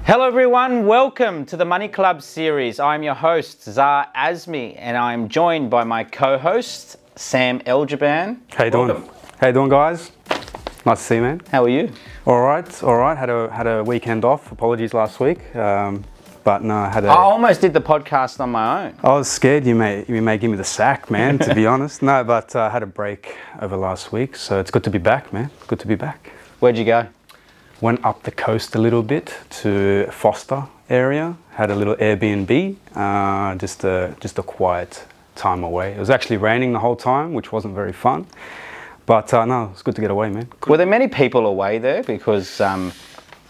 Hello everyone, welcome to the Money Club series. I'm your host, Azmi, and I'm joined by my co-host, Sam Eljerban. How you doing? How you doing, guys? Nice to see you, man. How are you? All right. Had a weekend off. Apologies last week, but no, I almost did the podcast on my own. I was scared you may give me the sack, man. To be honest, no, but I had a break over last week, so it's good to be back, man. Good to be back. Where'd you go? Went up the coast a little bit to Foster area. Had a little Airbnb, just a quiet time away. It was actually raining the whole time, which wasn't very fun. But no, it's good to get away, man. Were there many people away there because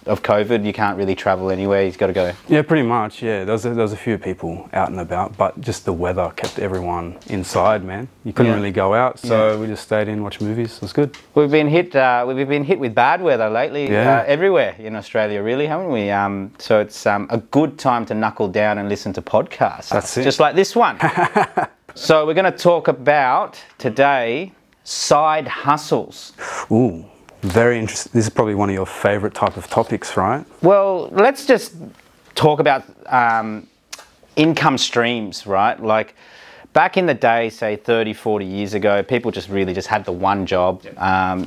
of COVID? You can't really travel anywhere. You've got to go. Yeah, pretty much. Yeah, there was a few people out and about, but just the weather kept everyone inside, man. You couldn't really go out, so we just stayed in, watched movies. It was good. We've been hit with bad weather lately, everywhere in Australia, really, haven't we? So it's a good time to knuckle down and listen to podcasts. That's it. Just like this one. So we're going to talk about today side hustles. Ooh, very interesting. This is probably one of your favorite type of topics, right? Well, let's just talk about income streams, right? Like back in the day, say 30, 40 years ago, people just had the one job.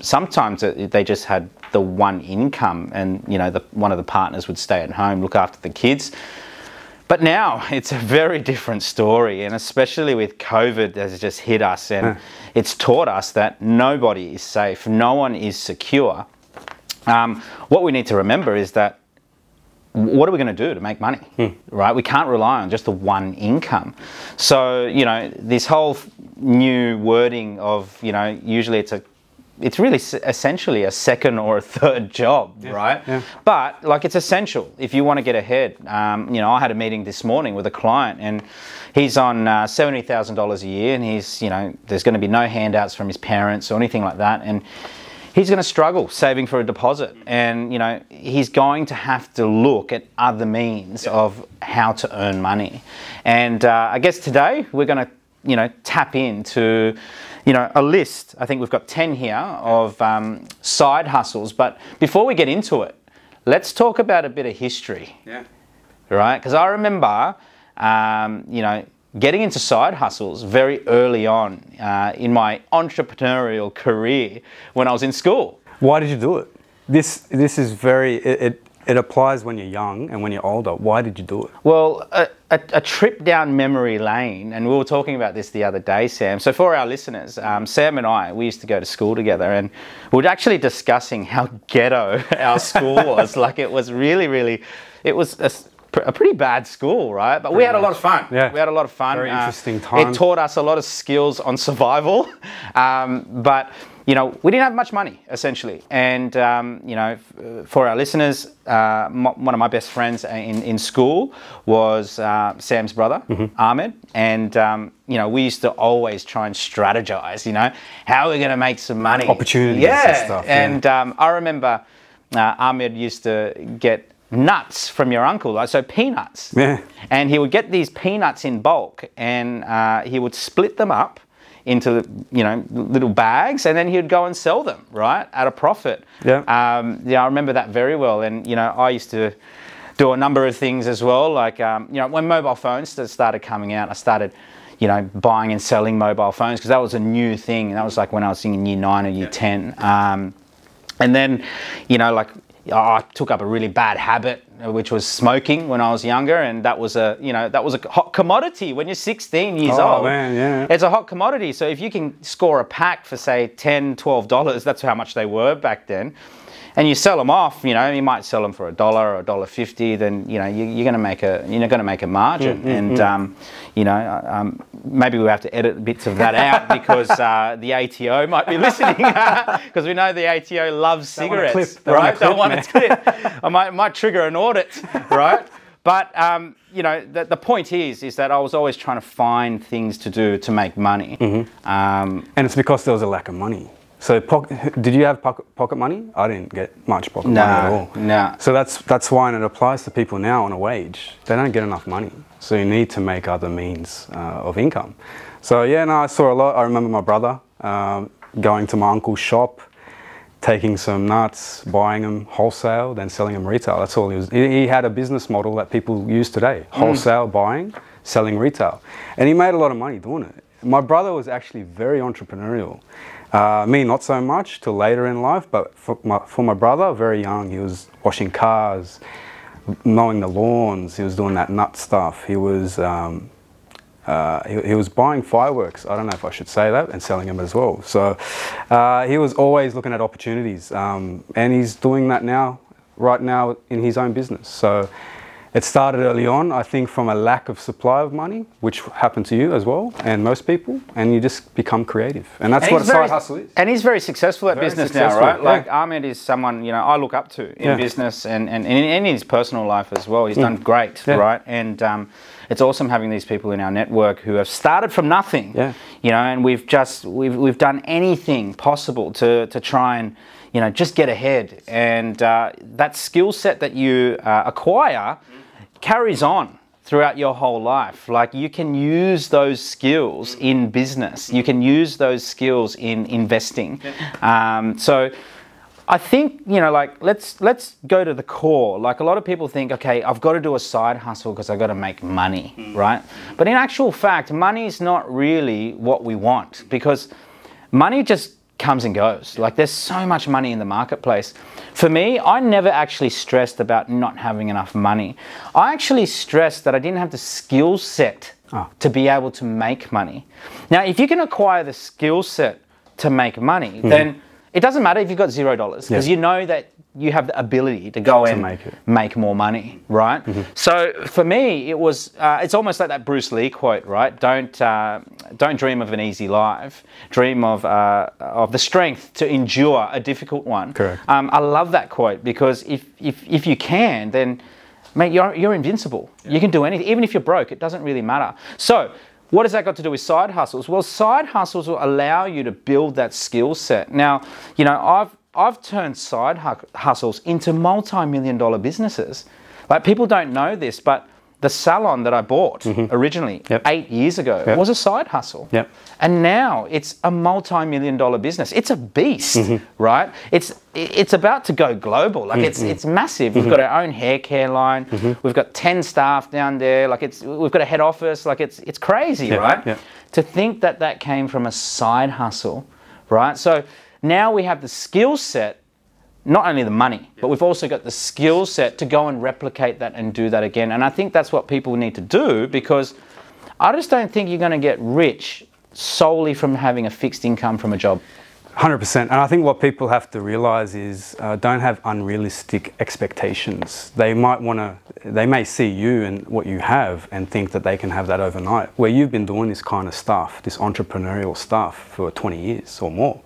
Sometimes they just had the one income, and you know, one of the partners would stay at home, look after the kids. But now it's a very different story, and especially with COVID has just hit us, and it's taught us that nobody is safe, no one is secure. What we need to remember is that what are we going to do to make money, right? We can't rely on just the one income. So, you know, this whole new wording of, you know, usually it's really essentially a second or a third job, right? Yeah. But like, it's essential if you want to get ahead. You know, I had a meeting this morning with a client, and he's on $70,000 a year, and he's, you know, there's going to be no handouts from his parents or anything like that, and he's going to struggle saving for a deposit, and you know, he's going to have to look at other means of how to earn money. And I guess today we're going to, you know, tap into, you know, a list. I think we've got 10 here of side hustles. But before we get into it, let's talk about a bit of history. Yeah. Right? Because I remember, you know, getting into side hustles very early on in my entrepreneurial career when I was in school. Why did you do it? This is very... It applies when you're young and when you're older. Why did you do it? Well, a trip down memory lane, and we were talking about this the other day, Sam. So for our listeners, Sam and I, we used to go to school together, and we were actually discussing how ghetto our school was. Like, it was really, it was a pretty bad school, right? But we had a lot of fun. Yeah. We had a lot of fun. Very interesting time. It taught us a lot of skills on survival, but you know, we didn't have much money, essentially. And, you know, for our listeners, one of my best friends in school was Sam's brother, Ahmed. And, you know, we used to always try and strategize, you know, how are we going to make some money? Opportunities and stuff. And I remember Ahmed used to get nuts from your uncle, so peanuts. Yeah. And he would get these peanuts in bulk, and he would split them up into, you know, little bags, and then he'd go and sell them, right, at a profit. Yeah. Yeah, I remember that very well. And you know, I used to do a number of things as well, like you know, when mobile phones started coming out, I started, you know, buying and selling mobile phones, because that was a new thing, and that was like when I was in year 9 or year 10. And then, you know, like, I took up a really bad habit, which was smoking when I was younger, and that was a hot commodity when you're 16 years old. Oh man, yeah. It's a hot commodity. So if you can score a pack for say $10, $12, that's how much they were back then, and you sell them off, you know, you might sell them for $1 or $1.50, then you know you're going to make a margin. And you know, maybe we have to edit bits of that out because the ATO might be listening, because we know the ATO loves cigarettes, right? Don't want to clip. I might trigger an audit, right? But you know, the point is that I was always trying to find things to do to make money. And it's because there was a lack of money. So did you have pocket money? I didn't get much pocket money at all. No. So that's why, and it applies to people now on a wage. They don't get enough money. So you need to make other means of income. So yeah, no, I saw a lot. I remember my brother going to my uncle's shop, taking some nuts, buying them wholesale, then selling them retail. That's all he was. He had a business model that people use today: wholesale buying, selling retail, and he made a lot of money doing it. My brother was actually very entrepreneurial. Me, not so much till later in life, but for my brother, very young, he was washing cars, mowing the lawns. He was doing that nut stuff. He was buying fireworks. I don't know if I should say that, and selling them as well. So he was always looking at opportunities, and he's doing that now, right now, in his own business. So it started early on, I think, from a lack of supply of money, which happened to you as well, and most people, and you just become creative. And that's what a side hustle is. And he's very successful at business now, right? Yeah. Like Ahmed is someone, you know, I look up to in business and in his personal life as well. He's done great, right? And it's awesome having these people in our network who have started from nothing, you know, and we've done anything possible to try and, you know, just get ahead. And that skill set that you acquire carries on throughout your whole life. Like, you can use those skills in business. You can use those skills in investing. So I think, you know, like, let's go to the core. Like, a lot of people think, okay, I've got to do a side hustle because I've got to make money, right? But in actual fact, money is not really what we want, because money just comes and goes. Like, there's so much money in the marketplace. For me, I never actually stressed about not having enough money. I actually stressed that I didn't have the skill set to be able to make money. Now, if you can acquire the skill set to make money, then it doesn't matter if you've got $0, because you know that you have the ability to go and make more money, right? So for me, it was, it's almost like that Bruce Lee quote, right? Don't dream of an easy life. Dream of the strength to endure a difficult one. Correct. I love that quote, because if you can, then, mate, you're invincible. You can do anything. Even if you're broke, it doesn't really matter. So what has that got to do with side hustles? Well, side hustles will allow you to build that skill set. Now, you know, I've turned side hustles into multi-million-dollar businesses. Like, people don't know this, but the salon that I bought originally 8 years ago was a side hustle. And now it's a multi-million-dollar business. It's a beast, right? It's about to go global. Like, it's massive. We've got our own hair care line. We've got 10 staff down there. Like, we've got a head office. Like, it's crazy, right? To think that came from a side hustle, right? So now we have the skill set, not only the money, but we've also got the skill set to go and replicate that and do that again. And I think that's what people need to do, because I just don't think you're going to get rich solely from having a fixed income from a job. 100%. And I think what people have to realize is don't have unrealistic expectations. They may see you and what you have and think that they can have that overnight, where you've been doing this kind of stuff, this entrepreneurial stuff, for 20 years or more.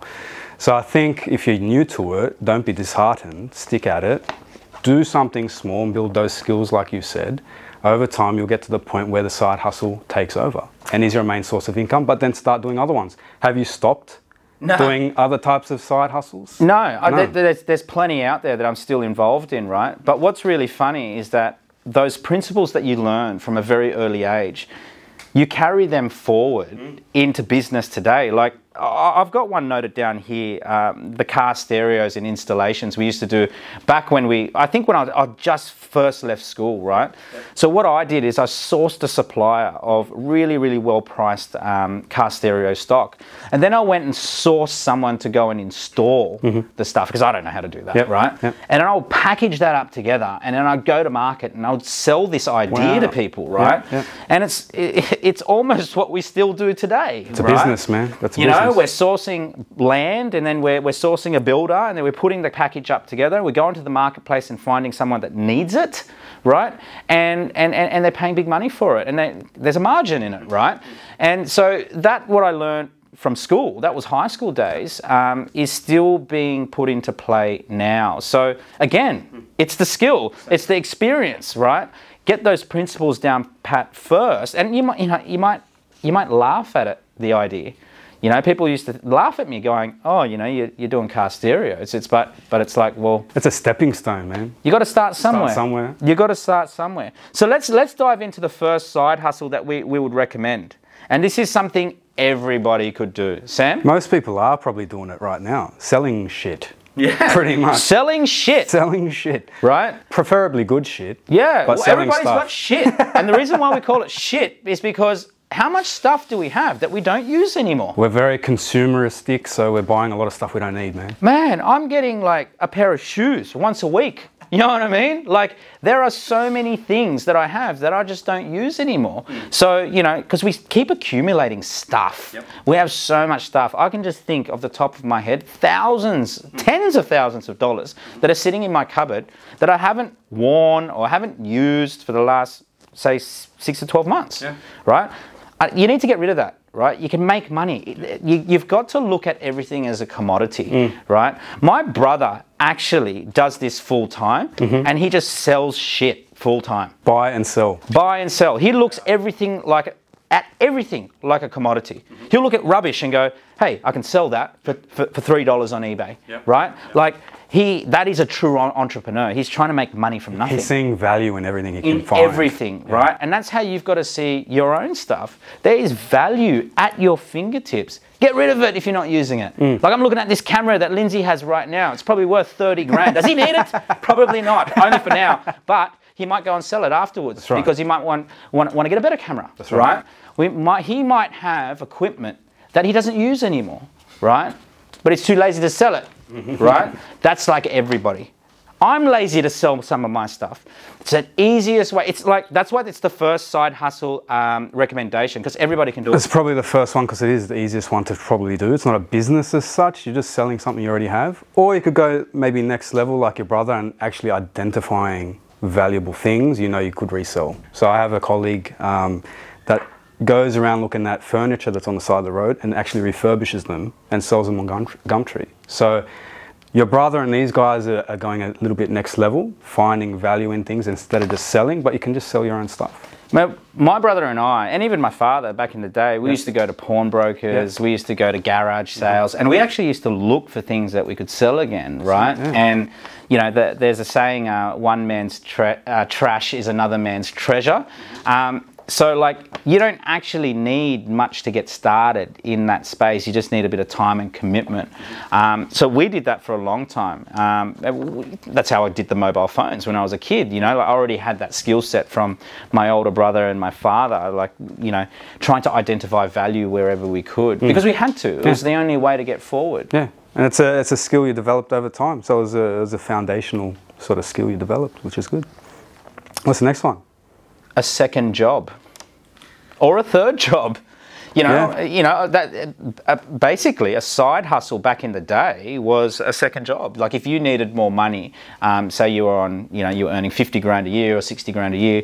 So I think if you're new to it, don't be disheartened, stick at it, do something small and build those skills like you said. Over time, you'll get to the point where the side hustle takes over and is your main source of income, but then start doing other ones. Have you stopped doing other types of side hustles? No. There's plenty out there that I'm still involved in, right? But what's really funny is that those principles that you learn from a very early age, you carry them forward into business today. Like, I've got one noted down here, the car stereos and installations we used to do back when I just first left school, right? So what I did is I sourced a supplier of really, really well-priced car stereo stock. And then I went and sourced someone to go and install the stuff, because I don't know how to do that, right? And then I'll package that up together, and then I'd go to market and I would sell this idea to people, right? And it's almost what we still do today. It's a business, man. That's a business. We're sourcing land, and then we're sourcing a builder, and then we're putting the package up together. We're going to the marketplace and finding someone that needs it, right? And they're paying big money for it, and there's a margin in it, right? And so what I learned from school, that was high school days, is still being put into play now. So again, it's the skill, it's the experience, right? Get those principles down pat first, and you might laugh at it, the idea. You know, people used to laugh at me going, oh, you know, you're doing car stereos. But it's like, well, it's a stepping stone, man. You got to start somewhere. You got to start somewhere. So let's dive into the first side hustle that we would recommend. And this is something everybody could do. Sam? Most people are probably doing it right now, selling shit. Yeah. Pretty much. Selling shit. Selling shit. Right? Preferably good shit. Yeah. But Well, selling everybody's stuff. got shit. And the reason why we call it shit is because how much stuff do we have that we don't use anymore? We're very consumeristic, so we're buying a lot of stuff we don't need, man. Man, I'm getting like a pair of shoes once a week. You know what I mean? Like, there are so many things that I have that I just don't use anymore. So, you know, because we keep accumulating stuff. Yep. We have so much stuff. I can just think off the top of my head, thousands, tens of thousands of dollars that are sitting in my cupboard that I haven't worn or haven't used for the last, say, 6 to 12 months, right? You need to get rid of that, right? You can make money. You've got to look at everything as a commodity, right? My brother actually does this full time, and he just sells shit full time. Buy and sell. Buy and sell. He looks at everything like a commodity. He'll look at rubbish and go, hey, I can sell that for $3 on eBay, right? Like, that is a true entrepreneur. He's trying to make money from nothing. He's seeing value in everything he can find. Everything, right? And that's how you've got to see your own stuff. There is value at your fingertips. Get rid of it if you're not using it. Like, I'm looking at this camera that Lindsay has right now. It's probably worth 30 grand. Does he need it? Probably not, only for now. But he might go and sell it afterwards because he might want to get a better camera, right? He might have equipment that he doesn't use anymore, right? But he's too lazy to sell it. Right? That's like everybody. I'm lazy to sell some of my stuff. It's the easiest way. It's like, that's why it's the first side hustle recommendation, because everybody can do it. It's probably the first one because it is the easiest one to probably do. It's not a business as such. You're just selling something you already have. Or you could go maybe next level like your brother and actually identifying valuable things you know you could resell. So I have a colleague that goes around looking at furniture that's on the side of the road and actually refurbishes them and sells them on Gumtree. So your brother and these guys are going a little bit next level, finding value in things instead of just selling, but you can just sell your own stuff. My brother and I, and even my father back in the day, we used to go to pawnbrokers, we used to go to garage sales, and we actually used to look for things that we could sell again, right? And, you know, there's a saying, one man's trash is another man's treasure. So, like, you don't actually need much to get started in that space. You just need a bit of time and commitment. So we did that for a long time. That's how I did the mobile phones when I was a kid. You know, I already had that skill set from my older brother and my father, like, you know, trying to identify value wherever we could because we had to. It was the only way to get forward. Yeah, and it's a skill you developed over time. So it was a foundational sort of skill you developed, which is good. What's the next one? A second job or a third job, you know, that basically a side hustle back in the day was a second job. Like, if you needed more money, say you were on, you know, you were earning 50 grand a year or 60 grand a year,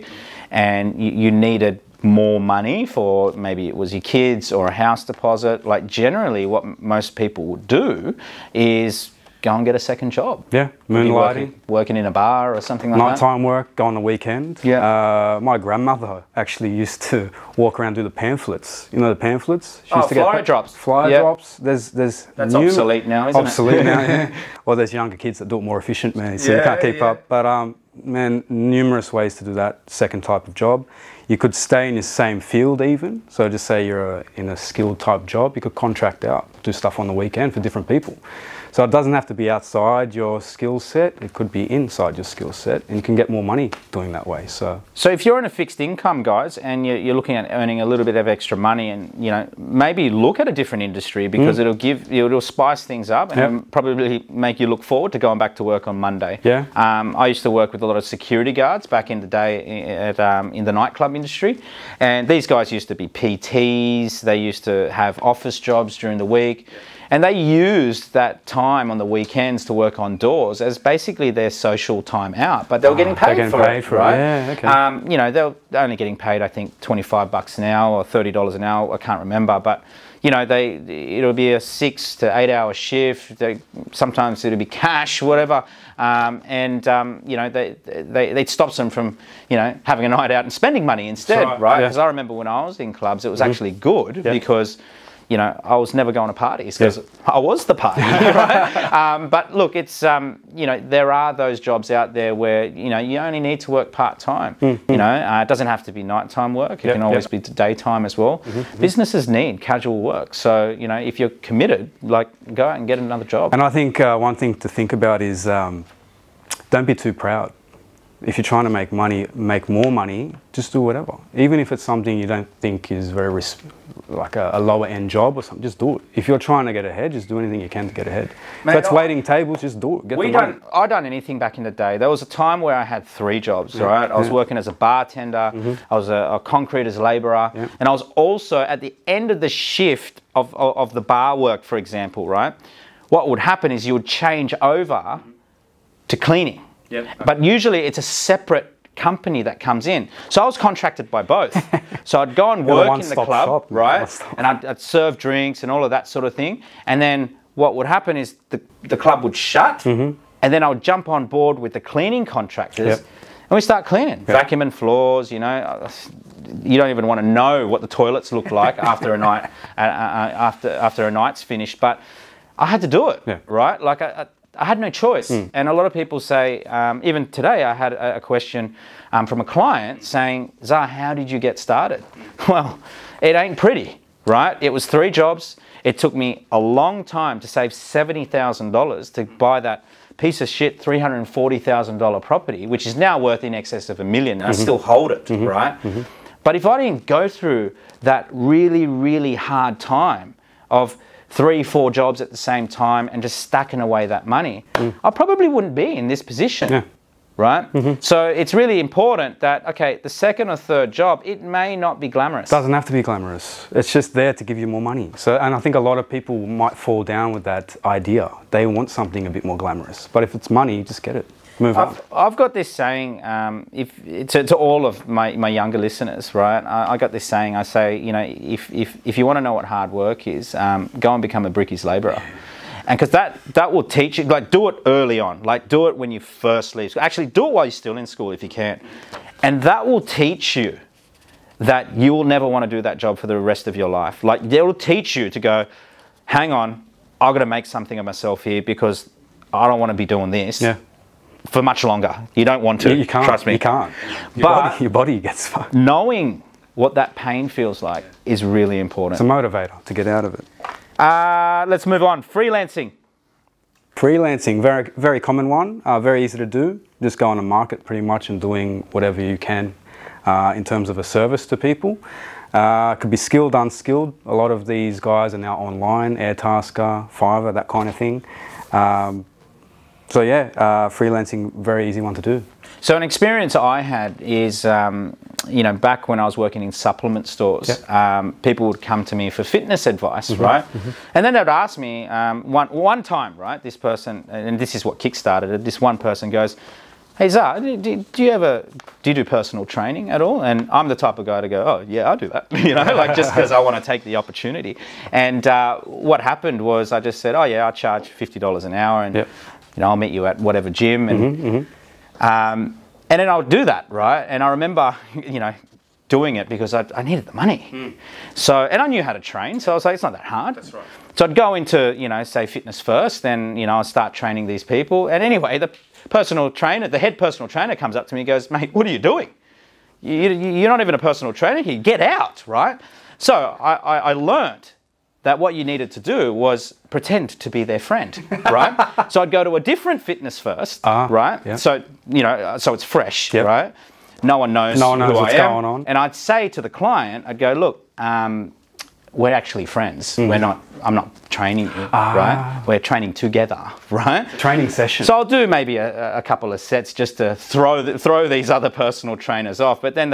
and you needed more money for maybe it was your kids or a house deposit. Like, generally what most people would do is go and get a second job. Yeah, moonlighting. Working in a bar or something like that. Nighttime work, go on the weekend. Yeah. My grandmother actually used to walk around and do the pamphlets. You know the pamphlets? She used to flyer drops. Flyer drops. That's obsolete now, isn't it? Obsolete now, yeah. Well, there's younger kids that do it more efficient, man. So you can't keep up. But, man, numerous ways to do that second type of job. You could stay in the same field even. So just say you're in a skilled type job, you could contract out, do stuff on the weekend for different people. So it doesn't have to be outside your skill set. It could be inside your skill set, and you can get more money doing that way. So if you're in a fixed income, guys, and you're looking at earning a little bit of extra money, and, you know, maybe look at a different industry because it'll spice things up and it'll probably make you look forward to going back to work on Monday. Yeah. I used to work with a lot of security guards back in the day in the nightclub industry, and these guys used to be PTs. They used to have office jobs during the week. And they used that time on the weekends to work on doors as basically their social time out, but they were getting paid for it, right? Yeah, okay. You know, they're only getting paid, I think, $25 an hour or $30 an hour. I can't remember, but, you know, it'll be a 6 to 8 hour shift. Sometimes it'll be cash, whatever. You know, it stops them from, you know, having a night out and spending money instead, right? Because I remember when I was in clubs, it was actually good because, you know, I was never going to parties because I was the party, right? But look, it's, you know, there are those jobs out there where, you know, you only need to work part-time. You know, it doesn't have to be nighttime work. It can always be daytime as well. Businesses need casual work. So, you know, if you're committed, like, go out and get another job. And I think one thing to think about is don't be too proud. If you're trying to make money, make more money, just do whatever. Even if it's something you don't think is very, like a lower end job or something, just do it. If you're trying to get ahead, just do anything you can to get ahead. Mate, if that's waiting tables, just do it. Get the money. I done anything back in the day. There was a time where I had 3 jobs, right? I was working as a bartender, I was a concreter's labourer, and I was also at the end of the shift of the bar work, for example, right? What would happen is you would change over to cleaning. But usually it's a separate company that comes in. So I was contracted by both. So I'd go and work in the club, shop, right? And I'd serve drinks and all of that sort of thing. And then what would happen is the club would shut, and then I would jump on board with the cleaning contractors, and we start cleaning, vacuuming floors. You know, you don't even want to know what the toilets look like after a night, after a night's finished. But I had to do it, right? Like I had no choice. And a lot of people say, even today I had a question from a client saying, Zah, how did you get started? Well, it ain't pretty, right? It was 3 jobs. It took me a long time to save $70,000 to buy that piece of shit $340,000 property, which is now worth in excess of $1 million, and I still hold it, right? But if I didn't go through that really, really hard time of 3-4 jobs at the same time and just stacking away that money, I probably wouldn't be in this position, right? So it's really important that, okay, the second or third job, it may not be glamorous. Doesn't have to be glamorous. It's just there to give you more money. So, and I think a lot of people might fall down with that idea. They want something a bit more glamorous. But if it's money, just get it. Move on. I've got this saying, to all of my younger listeners, right? I got this saying. I say, you know, if you want to know what hard work is, go and become a brickies labourer, and because that will teach you. Like, do it early on. Like, do it when you first leave school. Actually, do it while you're still in school if you can, and that will teach you that you will never want to do that job for the rest of your life. Like, they will teach you to go, hang on, I've got to make something of myself here because I don't want to be doing this. For much longer. You don't want to. You can't. Trust me. You can't. Your body gets fucked. Knowing what that pain feels like is really important. It's a motivator to get out of it. Let's move on. Freelancing. Freelancing, very, very common one. Very easy to do. Just go on the market pretty much and doing whatever you can in terms of a service to people. Could be skilled, unskilled. A lot of these guys are now online. Airtasker, Fiverr, that kind of thing. So yeah, freelancing, very easy one to do. So an experience I had is, you know, back when I was working in supplement stores, people would come to me for fitness advice, right? And then they'd ask me, one time, right, this person, and this is what kickstarted it, this one person goes, hey Zah, do you do personal training at all? And I'm the type of guy to go, oh yeah, I do that, you know, like just because I want to take the opportunity. And what happened was I just said, oh yeah, I charge $50 an hour, and you know, I'll meet you at whatever gym, and and then I would do that, right? And I remember, you know, doing it because I needed the money. So, and I knew how to train, so I was like, it's not that hard. That's right. So I'd go into, you know, say Fitness First, then, you know, I'd start training these people. And anyway, the personal trainer, the head personal trainer comes up to me and goes, mate, what are you doing? You're not even a personal trainer here, get out, right? So I learned that what you needed to do was pretend to be their friend, right? So I'd go to a different Fitness First, right? Yeah. So, you know, so it's fresh, right? No one knows who I am. Going on. And I'd say to the client, I'd go, look, we're actually friends. I'm not training you, right? We're training together, right? Training session. So I'll do maybe a couple of sets just to throw these other personal trainers off, but then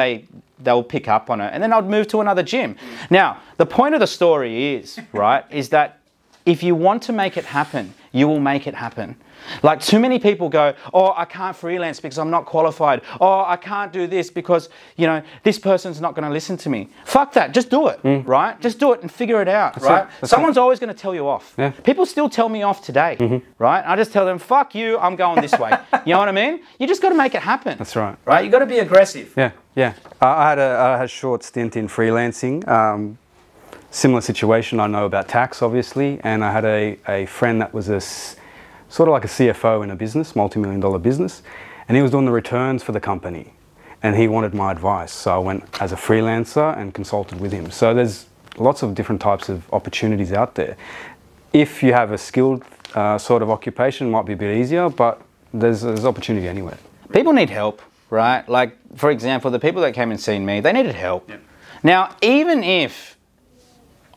they'll pick up on it, and then I'd move to another gym. Now, the point of the story is, right, is that if you want to make it happen, you will make it happen. Like, too many people go, oh, I can't freelance because I'm not qualified. Oh, I can't do this because, you know, this person's not going to listen to me. Fuck that. Just do it, right? Just do it and figure it out, right? Someone's always going to tell you off. Yeah. People still tell me off today, right? I just tell them, fuck you, I'm going this way. You know what I mean? You just got to make it happen. That's right. Right? You got to be aggressive. Yeah, yeah. I had a short stint in freelancing. Similar situation, I know about tax, obviously, and I had a friend that was sort of like a CFO in a business, multi-million-dollar business, and he was doing the returns for the company, and he wanted my advice. So I went as a freelancer and consulted with him. So there's lots of different types of opportunities out there. If you have a skilled sort of occupation, it might be a bit easier, but there's opportunity anywhere. People need help, right? Like, for example, the people that came and seen me, they needed help. Yep. Now, even if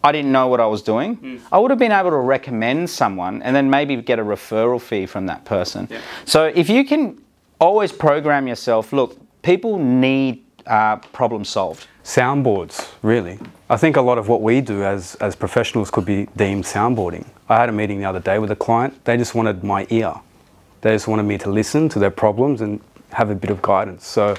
I didn't know what I was doing, I would have been able to recommend someone and then maybe get a referral fee from that person. Yep. So if you can always program yourself, look, people need problem solved. Soundboards, really. I think a lot of what we do as professionals could be deemed soundboarding. I had a meeting the other day with a client. They just wanted my ear. They just wanted me to listen to their problems and have a bit of guidance. So,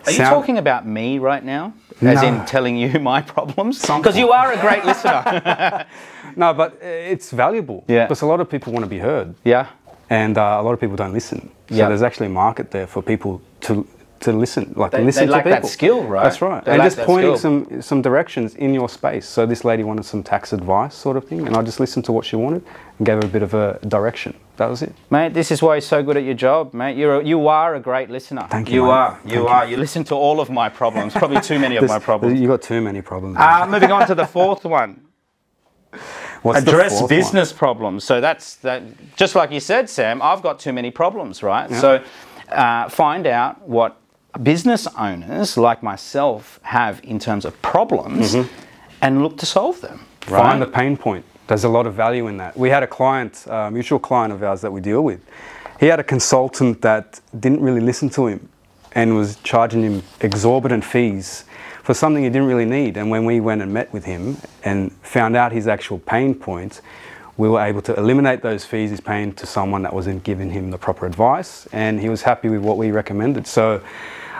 are you talking about me right now? As in telling you my problems? Because you are a great listener. No, but it's valuable. Yeah. Because a lot of people want to be heard. Yeah. And a lot of people don't listen. So there's actually a market there for people to listen, listen to people. They lack that skill, right? That's right. And just pointing some directions in your space. So this lady wanted some tax advice sort of thing, and I just listened to what she wanted and gave her a bit of a direction. That was it. Mate, this is why you're so good at your job, mate. You are a great listener. Thank you. You are. You listen to all of my problems. Probably too many of my problems. You got too many problems. Moving on to the fourth one. Address business problems. So that's just like you said, Sam, I've got too many problems, right? Yeah. So find out what business owners like myself have in terms of problems and look to solve them. Right? Find the pain point. There's a lot of value in that. We had a client, a mutual client of ours that we deal with. He had a consultant that didn't really listen to him and was charging him exorbitant fees for something he didn't really need. And when we went and met with him and found out his actual pain points, we were able to eliminate those fees he's paying to someone that wasn't giving him the proper advice, and he was happy with what we recommended. So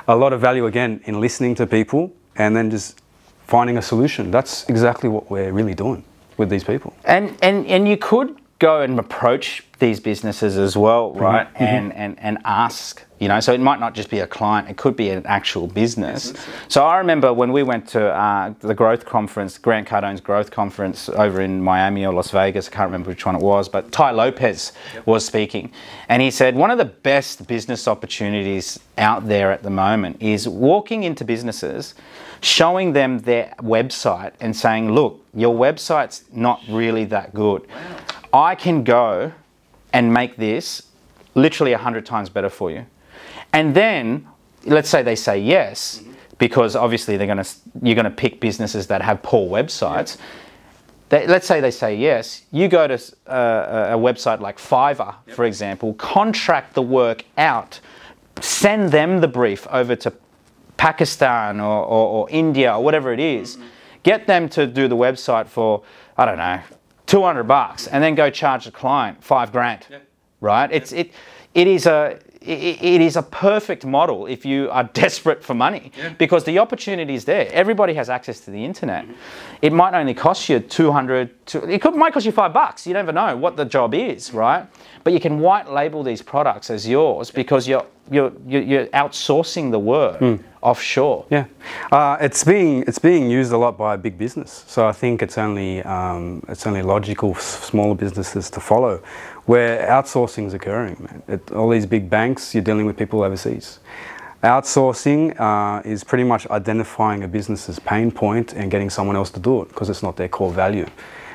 a lot of value, again, in listening to people and then just finding a solution. That's exactly what we're really doing with these people. And you could go and approach these businesses as well, right? And ask, you know, so it might not just be a client, it could be an actual business. So I remember when we went to the growth conference, Grant Cardone's growth conference over in Miami or Las Vegas, I can't remember which one it was, but Ty Lopez was speaking. And he said, one of the best business opportunities out there at the moment is walking into businesses, showing them their website and saying, look, your website's not really that good. I can go and make this literally 100 times better for you. And then, let's say they say yes, because obviously you're gonna pick businesses that have poor websites. Let's say they say yes, you go to a website like Fiverr, for example, contract the work out, send them the brief over to Pakistan or India or whatever it is, get them to do the website for, I don't know, $200, and then go charge the client $5,000, right? It is a perfect model if you are desperate for money, because the opportunity is there. Everybody has access to the internet. It might only cost you might cost you $5. You never know what the job is, right? But you can white label these products as yours because you're outsourcing the work offshore. Yeah, it's being used a lot by big business. So I think it's only logical for smaller businesses to follow, where outsourcing is occurring. All these big banks, you're dealing with people overseas. Outsourcing is pretty much identifying a business's pain point and getting someone else to do it because it's not their core value.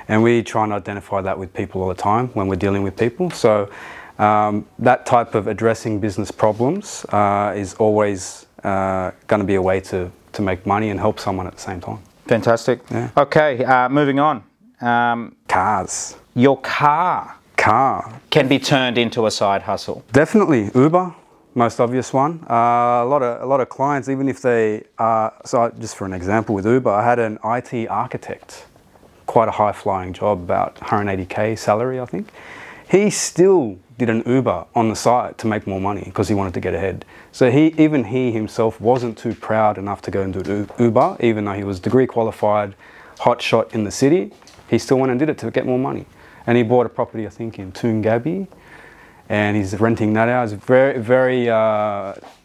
And we try and identify that with people all the time when we're dealing with people. So that type of addressing business problems is always going to be a way to make money and help someone at the same time. Fantastic. Yeah. Okay, moving on. Cars. Your car can be turned into a side hustle. Definitely. Uber, most obvious one. A lot of clients, even if they so just for an example with Uber, I had an IT architect, quite a high-flying job, about 180K salary, I think. He still did an Uber on the side to make more money because he wanted to get ahead. So even he himself wasn't too proud enough to go and do Uber, even though he was degree qualified, hot shot in the city. He still went and did it to get more money. And he bought a property, I think, in Toongabbie. and he's renting that out. He's a very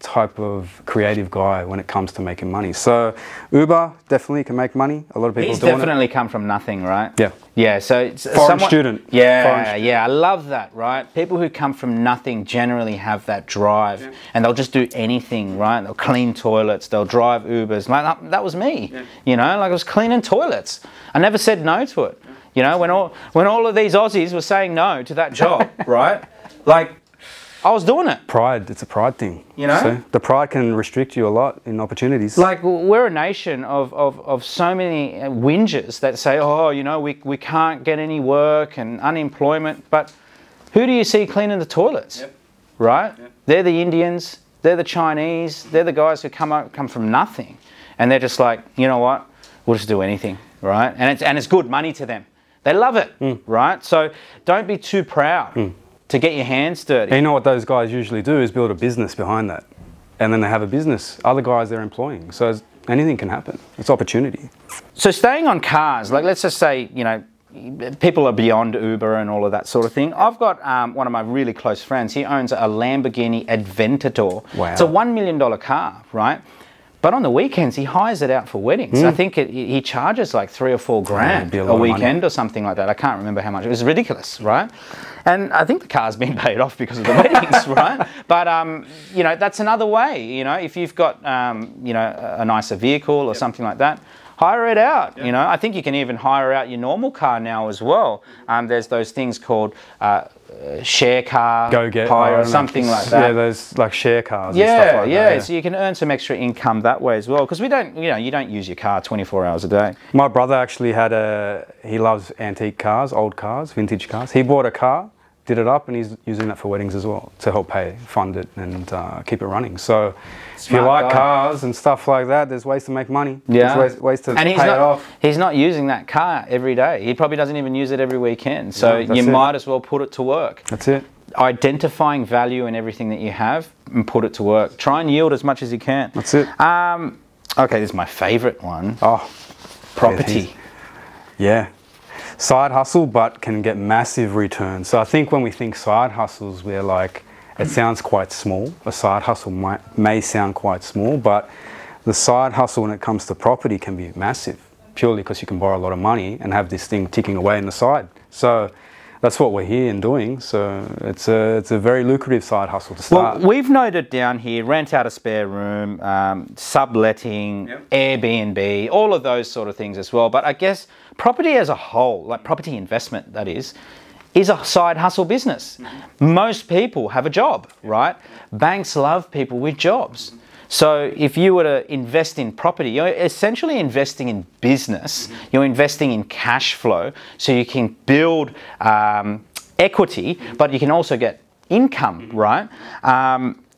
type of creative guy when it comes to making money. So Uber definitely can make money. A lot of people He's doing definitely it. come from nothing, right? Yeah. Yeah, so it's Foreign student. Yeah, yeah, I love that, right? People who come from nothing generally have that drive, and they'll just do anything, right? They'll clean toilets, they'll drive Ubers. Like that was me, you know, like I was cleaning toilets. I never said no to it. You know, when all of these Aussies were saying no to that job, right? Like, I was doing it. Pride, it's a pride thing. You know? So the pride can restrict you a lot in opportunities. Like, we're a nation of so many whingers that say, oh, you know, we can't get any work and unemployment. But who do you see cleaning the toilets, right? They're the Indians, they're the Chinese, they're the guys who come from nothing. And they're just like, you know what, we'll just do anything, right? And it's good money to them. They love it, right? So don't be too proud to get your hands dirty. And you know what those guys usually do is build a business behind that. And then they have a business, other guys they're employing. So anything can happen. It's opportunity. So staying on cars, like let's just say, you know, people are beyond Uber and all of that sort of thing. I've got one of my really close friends. He owns a Lamborghini Aventador. Wow. It's a $1 million car, right? But on the weekends, he hires it out for weddings. I think he charges like $3 or $4 grand a weekend or something like that. I can't remember how much. It was ridiculous, right? And I think the car's been paid off because of the weddings, right? But, you know, that's another way, you know, if you've got, you know, a nicer vehicle or something like that, hire it out, you know. I think you can even hire out your normal car now as well. There's those things called share car, hire or something like that. Yeah, those like share cars and stuff like that. Yeah, so you can earn some extra income that way as well. Because we don't, you know, you don't use your car 24 hours a day. My brother actually he loves antique cars, old cars, vintage cars. He bought a car, did it up, and he's using that for weddings as well to help fund it and keep it running. So if you like cars and stuff like that, there's ways to make money. Yeah. There's ways to pay it off. He's not using that car every day. He probably doesn't even use it every weekend. So you might as well put it to work. That's it. Identifying value in everything that you have and put it to work. Try and yield as much as you can. That's it. Okay, this is my favourite one. Oh, property. Yeah. Side hustle, but can get massive returns. So I think when we think side hustles, we're like, it sounds quite small. A side hustle may sound quite small, but the side hustle when it comes to property can be massive, purely because you can borrow a lot of money and have this thing ticking away in the side. So that's what we're here and doing. So it's a very lucrative side hustle to start. Well, we've noted down here, rent out a spare room, subletting, Airbnb, all of those sort of things as well. But I guess property as a whole, like property investment that is a side hustle business. Most people have a job, right? Banks love people with jobs. So if you were to invest in property, you're essentially investing in business. You're investing in cash flow so you can build equity, but you can also get income, right?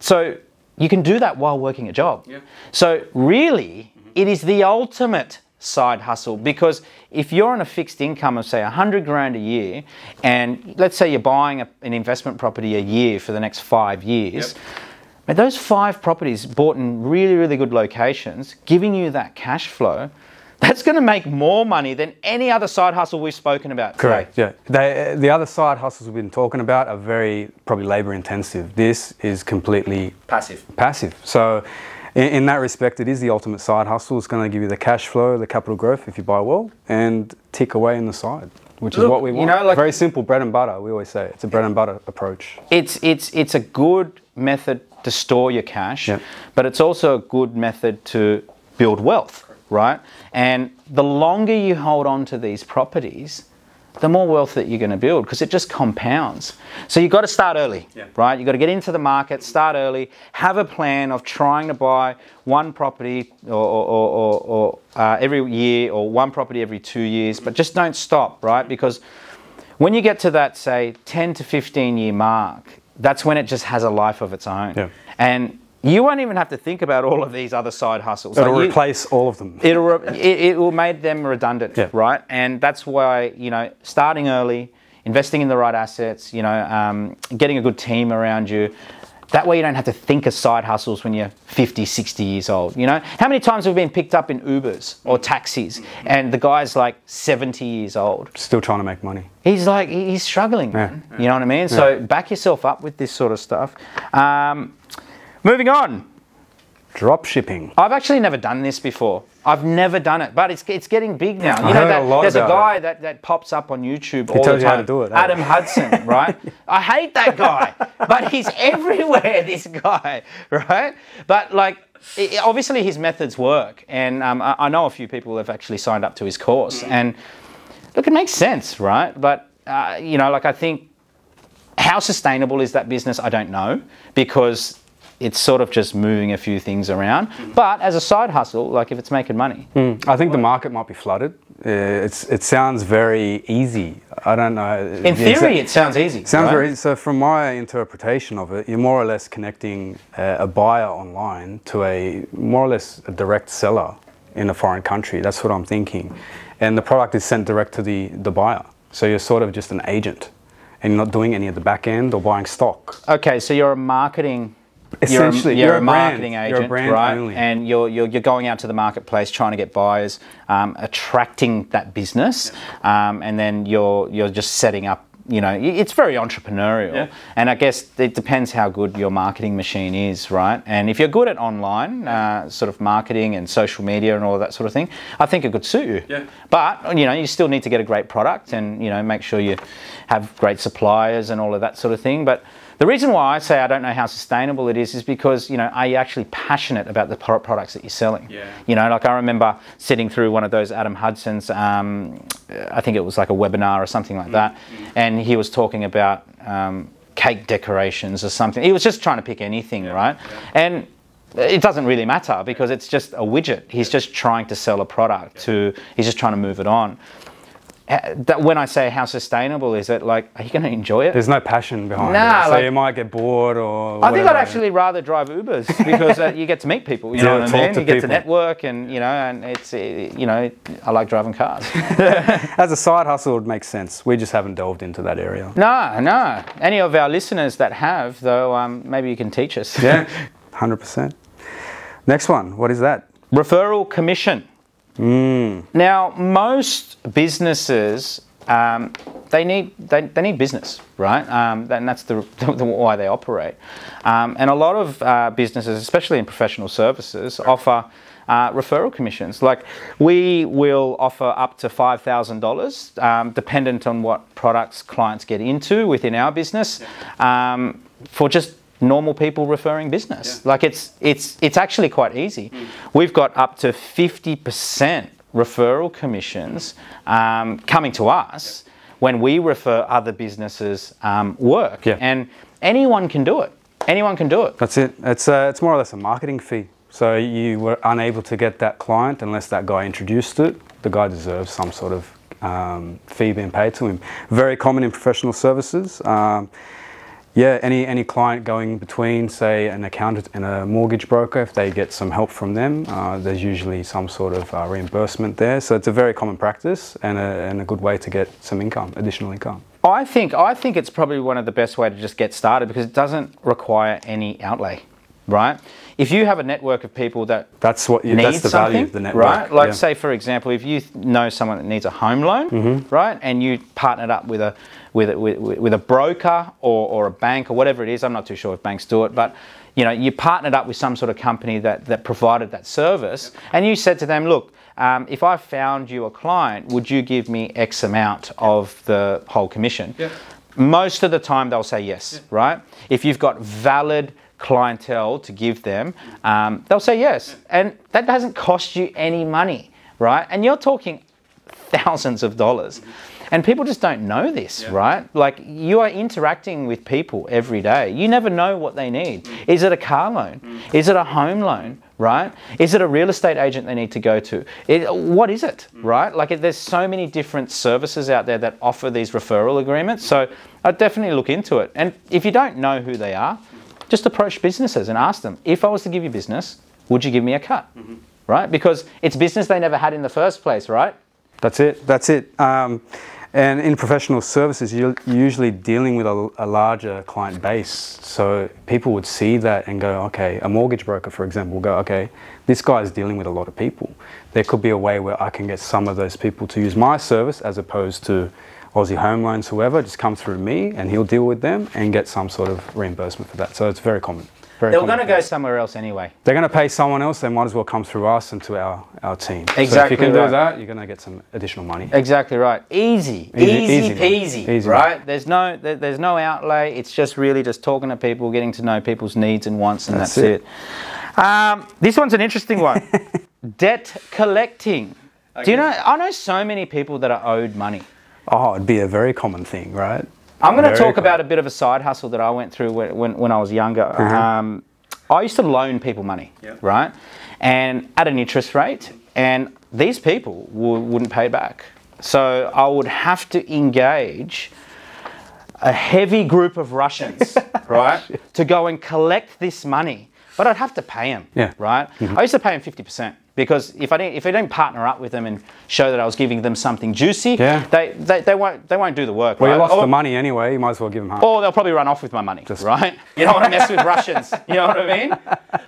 So you can do that while working a job. So really, it is the ultimate side hustle, because if you're on a fixed income of say 100 grand a year, and let's say you're buying an investment property a year for the next 5 years, but those 5 properties bought in really, really good locations, giving you that cash flow, that's going to make more money than any other side hustle we've spoken about today. Correct, yeah. The other side hustles we've been talking about are very, probably labour intensive. This is completely passive. So in that respect, it is the ultimate side hustle. It's going to give you the cash flow, the capital growth if you buy well, and tick away in the side, which is what we want. You know, like, very simple bread and butter, we always say. It's a bread and butter approach. It's a good method to store your cash, but it's also a good method to build wealth, right? And the longer you hold on to these properties, the more wealth that you're going to build, because it just compounds. So you've got to start early, right? You've got to get into the market, start early, have a plan of trying to buy one property or every year, or one property every 2 years, but just don't stop, right? Because when you get to that, say, 10 to 15 year mark, that's when it just has a life of its own. And you won't even have to think about all of these other side hustles. It'll replace all of them. It will make them redundant, right? And that's why, you know, starting early, investing in the right assets, you know, getting a good team around you, That way you don't have to think of side hustles when you're 50, 60 years old, you know? How many times have we been picked up in Ubers or taxis and the guy's like 70 years old? Still trying to make money. He's like, he's struggling, man. You know what I mean? So back yourself up with this sort of stuff. Moving on. Drop shipping. I've actually never done this before. I've never done it, but it's getting big now. I heard a lot there's a about guy that pops up on YouTube all the tells you how time. to do it, Adam Hudson, right? I hate that guy, but he's everywhere, this guy, right? But like, obviously his methods work, and I know a few people have actually signed up to his course, and look, it makes sense, right? But you know, like, I think how sustainable is that business? I don't know, because it's sort of just moving a few things around. But as a side hustle, like, if it's making money. I think the market might be flooded. It sounds very easy. I don't know. In theory, it sounds easy. Sounds right? very easy. So from my interpretation of it, you're more or less connecting a buyer online to more or less a direct seller in a foreign country. That's what I'm thinking. And the product is sent direct to the buyer. So you're sort of just an agent, and you're not doing any of the back end or buying stock. Okay, so you're a marketing... Essentially, you're a marketing agent, you're a brand right? only. And you're going out to the marketplace trying to get buyers, attracting that business, and then you're just setting up. You know, it's very entrepreneurial, and I guess it depends how good your marketing machine is, right? And if you're good at online sort of marketing and social media and all that sort of thing, I think it could suit you. Yeah. But you know, you still need to get a great product, and you know, make sure you have great suppliers and all of that sort of thing. But the reason why I say I don't know how sustainable it is because, you know, are you actually passionate about the products that you're selling? Yeah. You know, like, I remember sitting through one of those Adam Hudson's, I think it was like a webinar or something like that, and he was talking about cake decorations or something. He was just trying to pick anything, right? And it doesn't really matter because it's just a widget. He's just trying to sell a product he's just trying to move it on. That when I say how sustainable is it, like, are you going to enjoy it? There's no passion behind it, so like, you might get bored or I think I'd actually rather drive Ubers because you get to meet people, you know what I mean? You get to network, and you know, and it's, you know, I like driving cars. As a side hustle, it would make sense. We just haven't delved into that area. No. Any of our listeners that have, though, maybe you can teach us. Yeah, 100%. Next one, what is that? Referral commission. Now, most businesses, they need business, right? And that's the why they operate. And a lot of businesses, especially in professional services, offer referral commissions. Like, we will offer up to $5,000, dependent on what products clients get into within our business, for just normal people referring business. Like, it's actually quite easy. We've got up to 50% referral commissions coming to us when we refer other businesses work. And anyone can do it. Anyone can do it. That's it. It's more or less a marketing fee. So you were unable to get that client unless that guy introduced it. The guy deserves some sort of fee being paid to him. Very common in professional services. Yeah, any client going between, say, an accountant and a mortgage broker, if they get some help from them, there's usually some sort of reimbursement there. So it's a very common practice and a good way to get some income, additional income. I think it's probably one of the best way to just get started because it doesn't require any outlay, right? If you have a network of people that's the value of the network, right? Like, say, for example, if you know someone that needs a home loan, right, and you partnered up with a broker or a bank or whatever it is. I'm not too sure if banks do it, but you know, you partnered up with some sort of company that provided that service, and you said to them, look, if I found you a client, would you give me X amount of the whole commission? Most of the time they'll say yes, right? If you've got valid clientele to give them, they'll say yes, and that doesn't cost you any money, right? And you're talking thousands of dollars. And people just don't know this, right? Like, you are interacting with people every day. You never know what they need. Is it a car loan? Is it a home loan, right? Is it a real estate agent they need to go to? What is it, right? Like, there's so many different services out there that offer these referral agreements. So I'd definitely look into it. And if you don't know who they are, just approach businesses and ask them, if I was to give you business, would you give me a cut, right? Because it's business they never had in the first place, right? That's it. That's it. And in professional services, you're usually dealing with a larger client base. So people would see that and go, okay, a mortgage broker, for example, will go, okay, this guy is dealing with a lot of people. There could be a way where I can get some of those people to use my service as opposed to Aussie Home Loans, whoever, just come through me and he'll deal with them and get some sort of reimbursement for that. So it's very common. They were going to go somewhere else anyway. They're going to pay someone else, they might as well come through us and to our team. Exactly. So if you can right. do that, you're going to get some additional money. Exactly right. Easy peasy, Easy, right? There's no outlay. It's just really just talking to people, getting to know people's needs and wants, and that's it. This one's an interesting one. Debt collecting. Okay. Do you know, I know so many people that are owed money. Oh, it'd be a very common thing, right? I'm going to talk about a bit of a side hustle that I went through when I was younger. I used to loan people money, right? And at an interest rate, and these people wouldn't pay back. So I would have to engage a heavy group of Russians, right, to go and collect this money. But I'd have to pay them, right? I used to pay them 50%. Because if I didn't partner up with them and show that I was giving them something juicy, they won't do the work. Well, right? you lost the money anyway. You might as well give them half. Or they'll probably run off with my money, right? You don't want to mess with Russians. You know what I mean?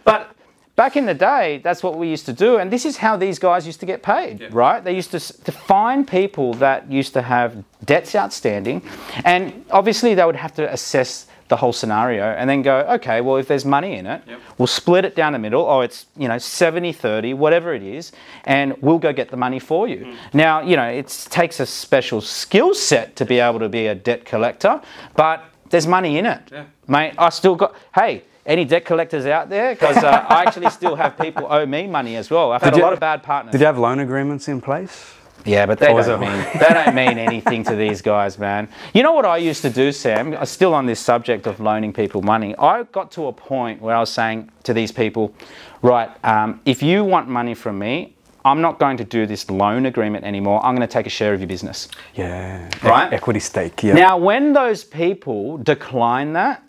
But back in the day, that's what we used to do, and this is how these guys used to get paid, right? They used to find people that used to have debts outstanding, and obviously they would have to assess the whole scenario and then go, okay, well, if there's money in it, we'll split it down the middle. Oh, it's, 70-30, whatever it is, and we'll go get the money for you. Now, it takes a special skill set to be able to be a debt collector, but there's money in it. Mate, I still got, hey, any debt collectors out there? Because I actually still have people owe me money as well. I've had a lot of bad partners. Did you have loan agreements in place? Yeah, but they don't mean anything to these guys, man. You know what I used to do, Sam? Still on this subject of loaning people money. I got to a point where I was saying to these people, right, if you want money from me, I'm not going to do this loan agreement anymore. I'm going to take a share of your business. Yeah. Right? Equity stake, yeah. Now, when those people decline that,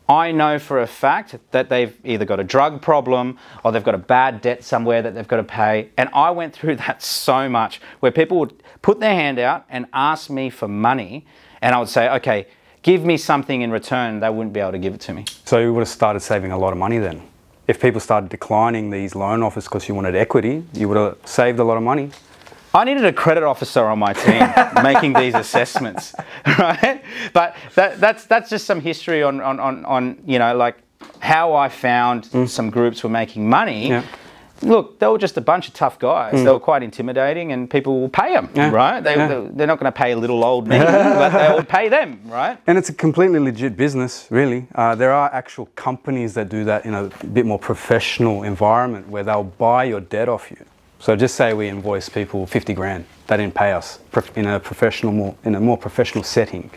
I know for a fact that they've either got a drug problem or they've got a bad debt somewhere that they've got to pay. And I went through that so much where people would put their hand out and ask me for money. And I would say, okay, give me something in return. They wouldn't be able to give it to me. So you would have started saving a lot of money then. If people started declining these loan offers because you wanted equity, you would have saved a lot of money. I needed a credit officer on my team making these assessments, right? But that's just some history on like how I found some groups were making money. Yeah. Look, they were just a bunch of tough guys. They were quite intimidating, and people will pay them, right? They're not going to pay little old me, but they will pay them, right? And it's a completely legit business, really. There are actual companies that do that in a bit more professional environment where they'll buy your debt off you. So just say we invoice people 50 grand, they didn't pay us in a more professional setting.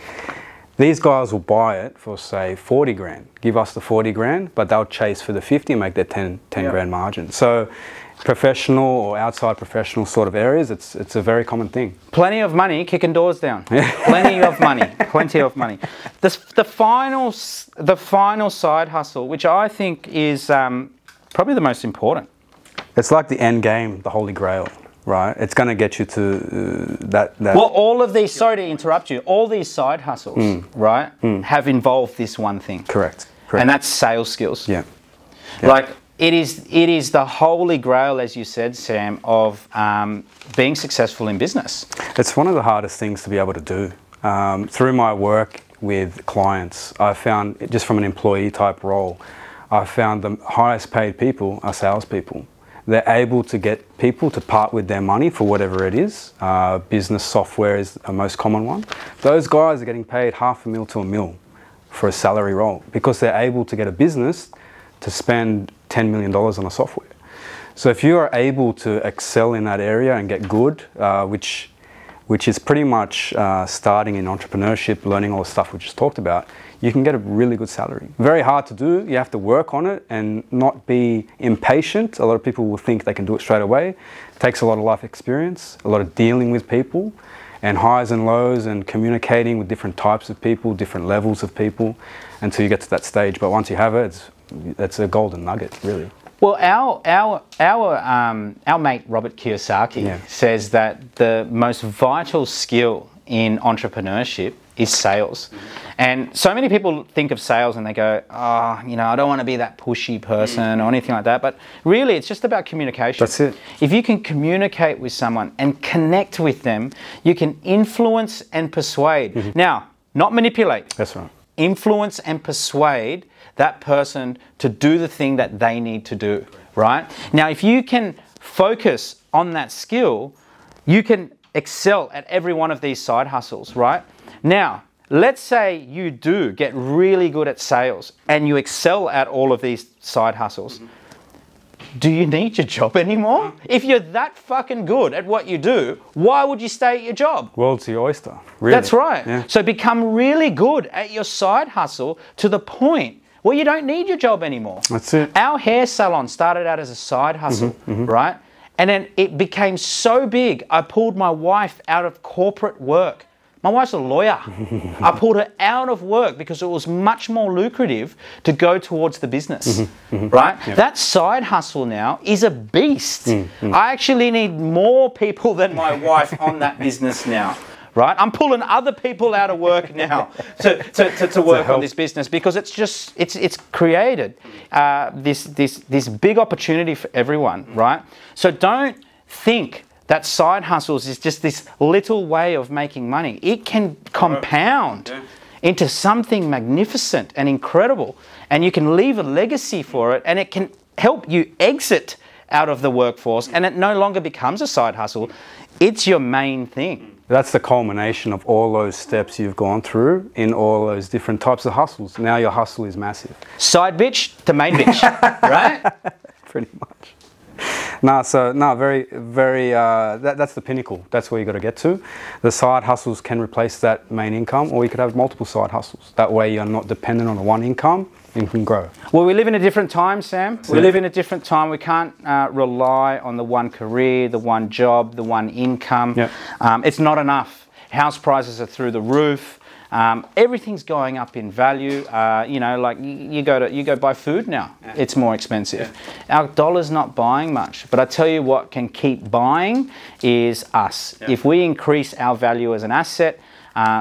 These guys will buy it for say 40 grand, give us the 40 grand, but they'll chase for the 50 and make their 10 grand margin. So professional or outside professional sort of areas, it's a very common thing. Plenty of money kicking doors down. Plenty of money. The final side hustle, which I think is probably the most important. It's like the end game, the holy grail, right? It's going to get you to that. Well, all of these, sorry to interrupt you, all these side hustles, right, have involved this one thing. Correct. And that's sales skills. Yeah. Like, it is the holy grail, as you said, Sam, of being successful in business. It's one of the hardest things to be able to do. Through my work with clients, I found, just from an employee type role, I found the highest paid people are salespeople. They're able to get people to part with their money for whatever it is. Business software is the most common one. Those guys are getting paid $500,000 to $1 million for a salary role because they're able to get a business to spend $10 million on a software. So if you are able to excel in that area and get good, which is pretty much starting in entrepreneurship, learning all the stuff we just talked about, you can get a really good salary. Very hard to do. You have to work on it and not be impatient. A lot of people will think they can do it straight away. It takes a lot of life experience, a lot of dealing with people and highs and lows and communicating with different types of people, different levels of people until you get to that stage. But once you have it, it's a golden nugget, really. Well, our mate Robert Kiyosaki says that the most vital skill in entrepreneurship is sales. And so many people think of sales and they go, oh, you know, I don't want to be that pushy person or anything like that. But really, it's just about communication. That's it. If you can communicate with someone and connect with them, you can influence and persuade. Now, not manipulate. That's right. Influence and persuade that person to do the thing that they need to do, right? Now, if you can focus on that skill, you can excel at every one of these side hustles, right? Now, let's say you do get really good at sales and you excel at all of these side hustles. Do you need your job anymore? If you're that fucking good at what you do, why would you stay at your job? World's your oyster, really. That's right. Yeah. So become really good at your side hustle to the point where you don't need your job anymore. That's it. Our hair salon started out as a side hustle, right? And then it became so big, I pulled my wife out of corporate work. My wife's a lawyer. I pulled her out of work because it was much more lucrative to go towards the business, right? Yep. That side hustle now is a beast. I actually need more people than my wife on that business now, right? I'm pulling other people out of work now to work on this business because it's just, it's created this big opportunity for everyone, right? So don't think that side hustles is just this little way of making money. It can compound into something magnificent and incredible. And you can leave a legacy for it, and it can help you exit out of the workforce, and it no longer becomes a side hustle. It's your main thing. That's the culmination of all those steps you've gone through in all those different types of hustles. Now your hustle is massive. Side bitch to main bitch, right? Pretty much. That's the pinnacle. That's where you got to get to. The side hustles can replace that main income, or you could have multiple side hustles. That way you're not dependent on one income and you can grow. Well, we live in a different time, Sam. We live in a different time. We can't rely on the one career, the one job, the one income. Yep. It's not enough. House prices are through the roof. Everything's going up in value. You know, like you go buy food now. It's more expensive. Our dollar's not buying much. But I tell you what can keep buying is us. If we increase our value as an asset,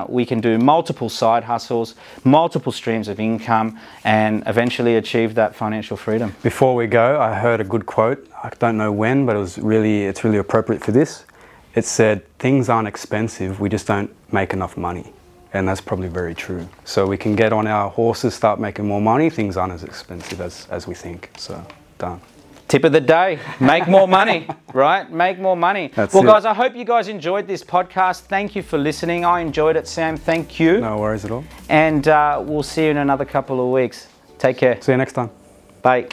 we can do multiple side hustles, multiple streams of income, and eventually achieve that financial freedom. Before we go, I heard a good quote. I don't know when, but it's really appropriate for this. It said, "Things aren't expensive. We just don't make enough money." And that's probably very true. So we can get on our horses, start making more money. Things aren't as expensive as we think. So, done. Tip of the day, make more money, right? Make more money. Well, guys, I hope you guys enjoyed this podcast. Thank you for listening. I enjoyed it, Sam. Thank you. No worries at all. And we'll see you in another couple of weeks. Take care. See you next time. Bye.